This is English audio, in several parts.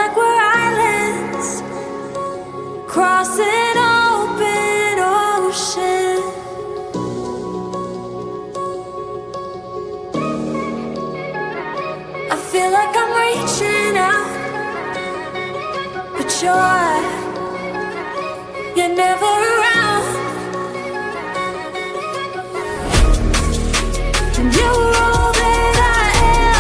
like we're islands crossing open ocean. I feel like I'm reaching out, but you're never around. And you were all that I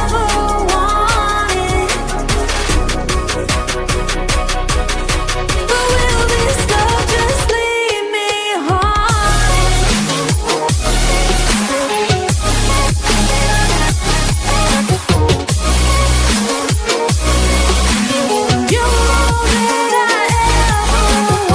ever wanted. But will this love just leave me You were all that I ever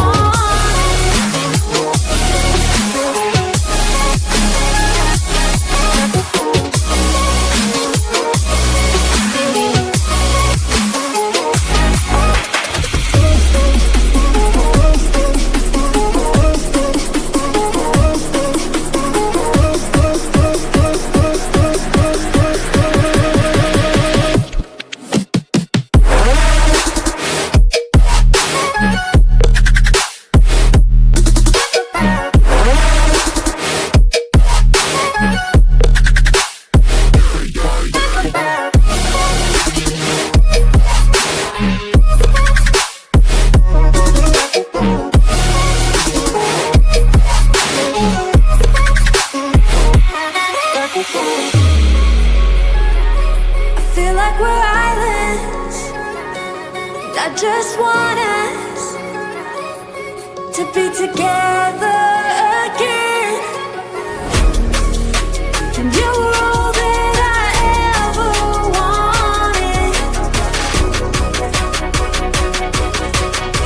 I just want us to be together again. And you were all that I ever wanted.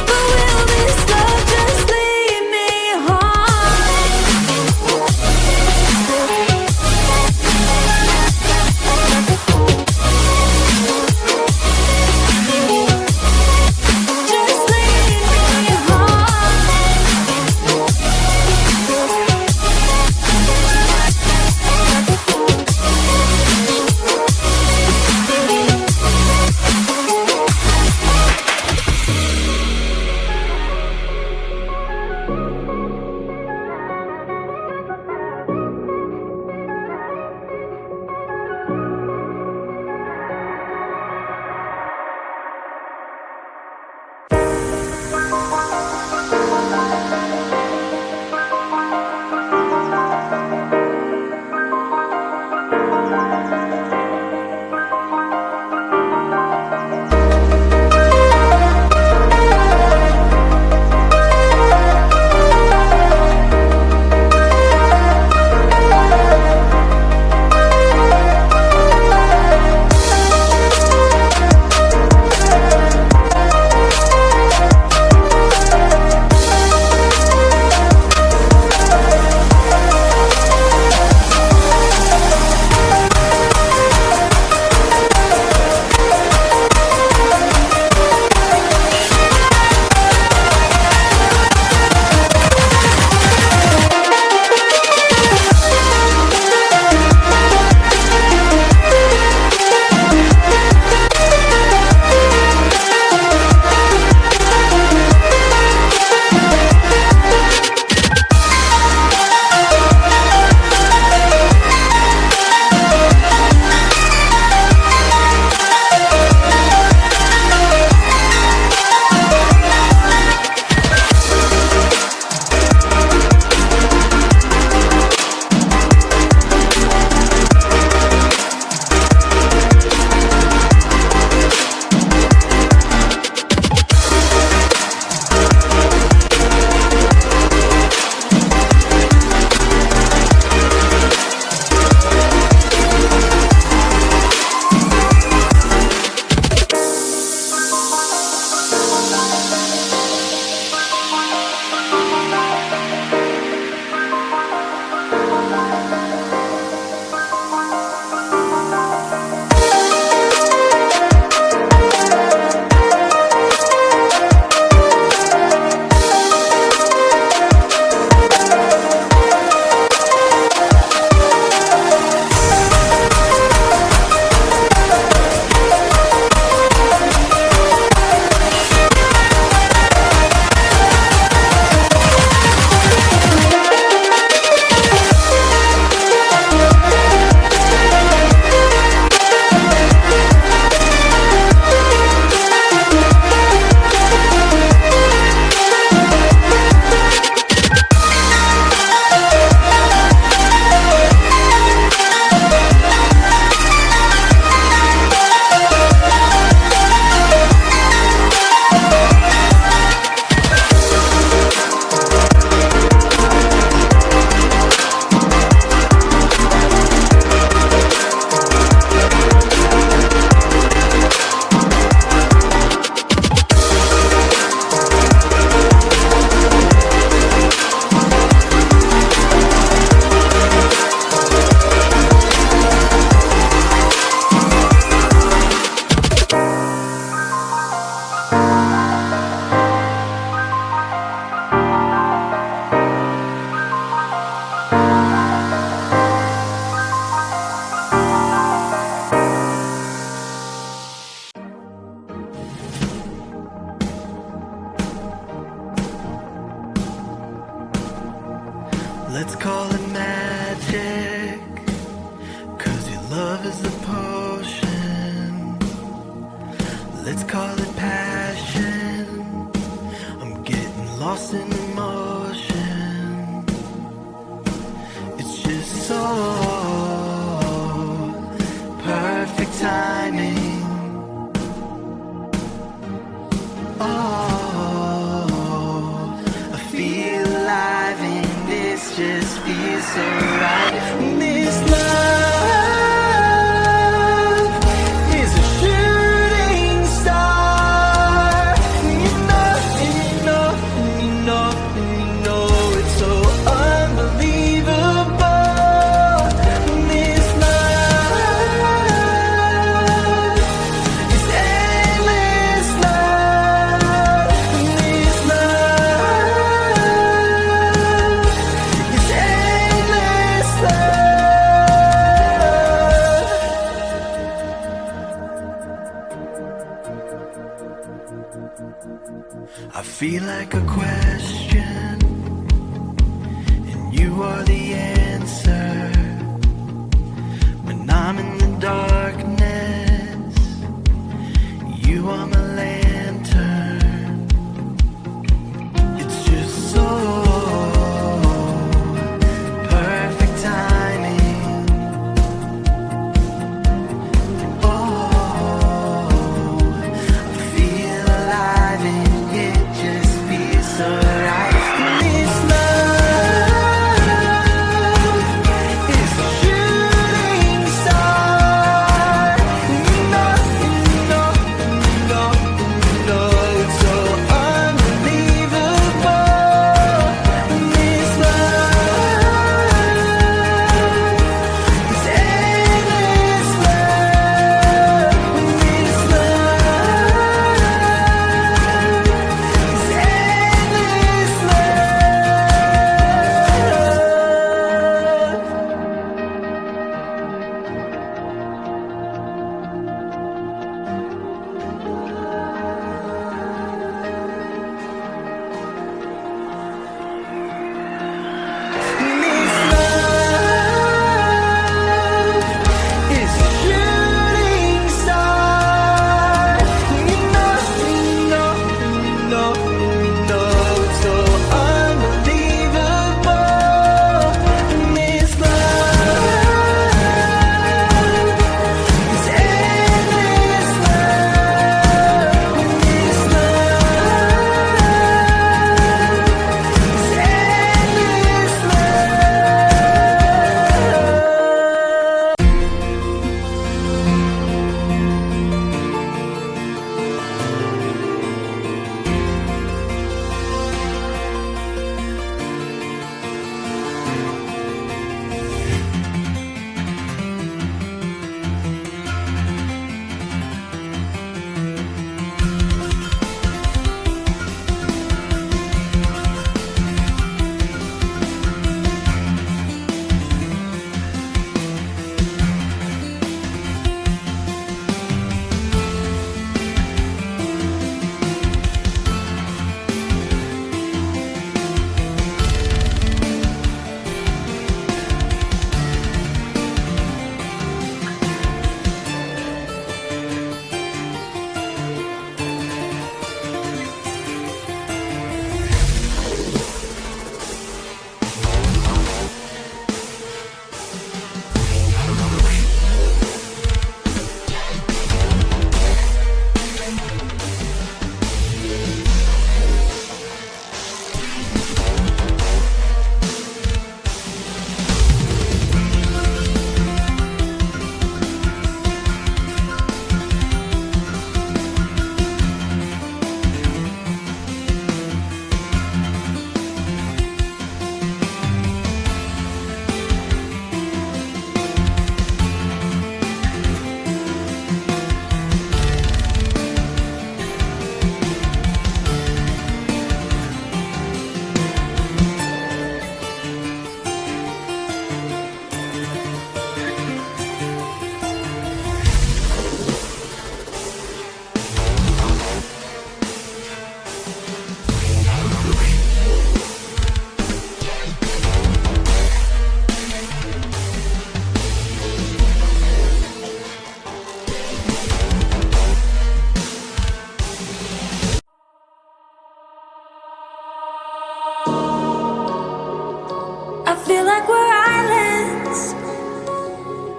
But will this love just leave me Just leave me home. call it passion. I'm getting lost in emotion. It's just so perfect timing. Oh, I feel alive and this just feels so right. This love is a shooting star. And you know, and you know, and you know, and you know it's so unbelievable. This love is endless love. This love is endless love. I feel like a question, and you are the answer. When I'm in the darkness, you are my lantern. It's just so perfect timing. Oh, I feel alive and it just feels so right. This love is a shooting star.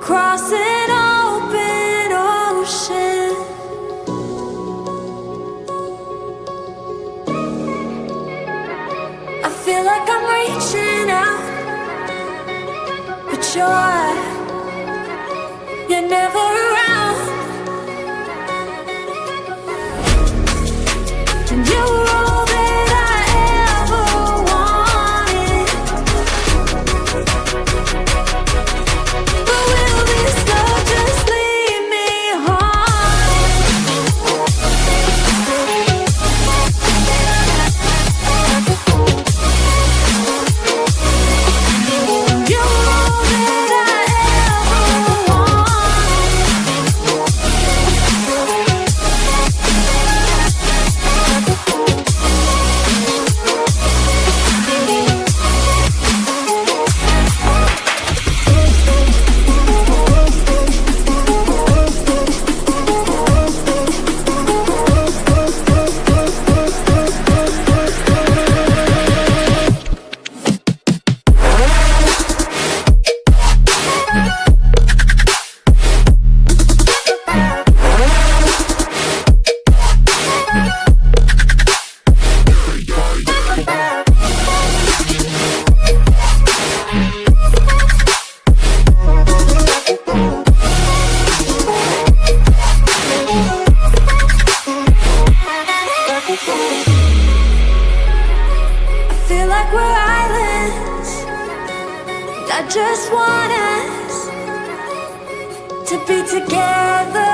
across an open ocean. I feel like I'm reaching out, but you're never around. And you were all that I ever wanted. But will this love just leave me haunted? You were all that I ever wanted. I feel like we're islands, and I just want us to be together.